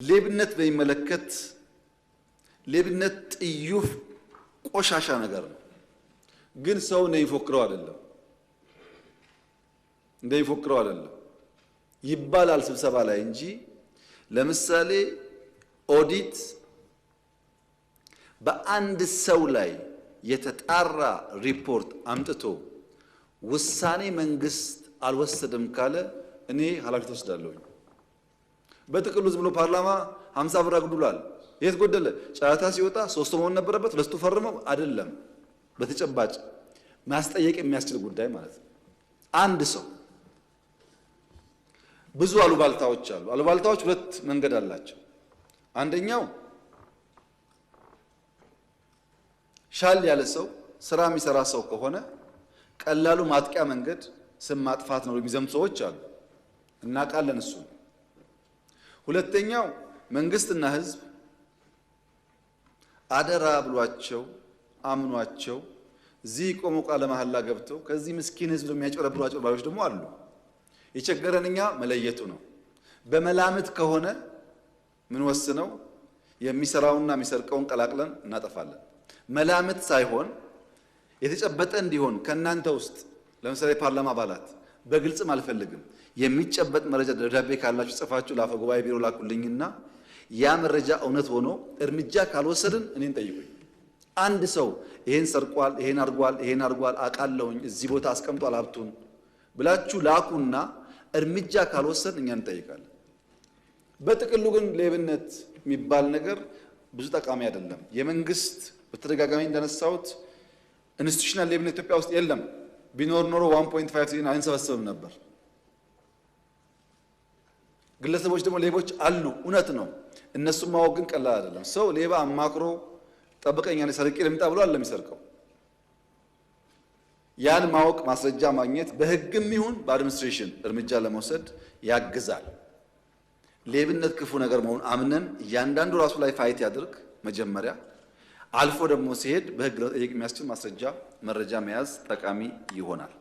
ሌብነት በሚመለከት ሌብነት ጥዩፍ ቆሻሻ ነገር ነው። ግን ሰው እንደሚፎክረው አይደለም ይባላል ስብሰባ ላይ እንጂ ለምሳሌ ኦዲት በአንድ ሰው ላይ የተጣራ ሪፖርት አምጥቶ ውሳኔ መንግስት አልወሰደም ካለ እኔ ኃላፊነት ወስዳለሁ። በጥቅሉ ዝም ብሎ ፓርላማ 50 ብር አጉድሏል። የት ጎደለ? ጫታ ሲወጣ 3 መሆን ነበረበት፣ 2 ፈርመው አይደለም። በተጨባጭ ማስጠየቅ የሚያስችል ጉዳይ ማለት ነው። አንድ ሰው ብዙ አሉባልታዎች አሉ። አሉባልታዎች ሁለት መንገድ አላቸው። አንደኛው ሻል ያለ ሰው ስራ የሚሰራ ሰው ከሆነ ቀላሉ ማጥቂያ መንገድ ስም ማጥፋት ነው የሚዘምቱ ሰዎች አሉ። እናውቃለን እሱ። ሁለተኛው መንግስትና ህዝብ አደራ ብሏቸው አምኗቸው እዚህ ቆሞ ቃለ መሐላ ገብተው ከዚህ ምስኪን ህዝብ የሚያጨረብሩ አጭበርባሪዎች ደግሞ አሉ። የቸገረን እኛ መለየቱ ነው። በመላምት ከሆነ ምን ወስነው የሚሰራውና የሚሰርቀውን ቀላቅለን እናጠፋለን። መላምት ሳይሆን የተጨበጠ እንዲሆን ከናንተ ውስጥ ለምሳሌ ፓርላማ አባላት በግልጽም አልፈልግም የሚጨበጥ መረጃ ደብዳቤ ካላችሁ ጽፋችሁ ለአፈ ጉባኤ ቢሮ ላኩልኝና ያ መረጃ እውነት ሆኖ እርምጃ ካልወሰድን እኔን ጠይቁኝ። አንድ ሰው ይሄን ሰርቋል፣ ይሄን አርጓል አቃለውኝ እዚህ ቦታ አስቀምጧል ሀብቱን ብላችሁ ላኩና እርምጃ ካልወሰድን እኛን እንጠይቃለን። በጥቅሉ ግን ሌብነት የሚባል ነገር ብዙ ጠቃሚ አይደለም። የመንግስት በተደጋጋሚ እንደነሳሁት ኢንስቲትዩሽናል ሌብነት ኢትዮጵያ ውስጥ የለም። ቢኖር ኖሮ 1.5 ትሪሊዮን አንሰበስብም ነበር። ግለሰቦች ደግሞ ሌቦች አሉ፣ እውነት ነው። እነሱም ማወቅ ግን ቀላል አይደለም። ሰው ሌባ አማክሮ ጠብቀኛ ነው ሰርቄ ልምጣ ብሎ አይደለም የሚሰርቀው። ያን ማወቅ ማስረጃ ማግኘት በህግም ይሁን በአድሚኒስትሬሽን እርምጃ ለመውሰድ ያግዛል። ሌብነት ክፉ ነገር መሆኑን አምነን እያንዳንዱ ራሱ ላይ ፋይት ያድርግ መጀመሪያ። አልፎ ደግሞ ሲሄድ በህግ ለመጠየቅ የሚያስችል ማስረጃ መረጃ መያዝ ጠቃሚ ይሆናል።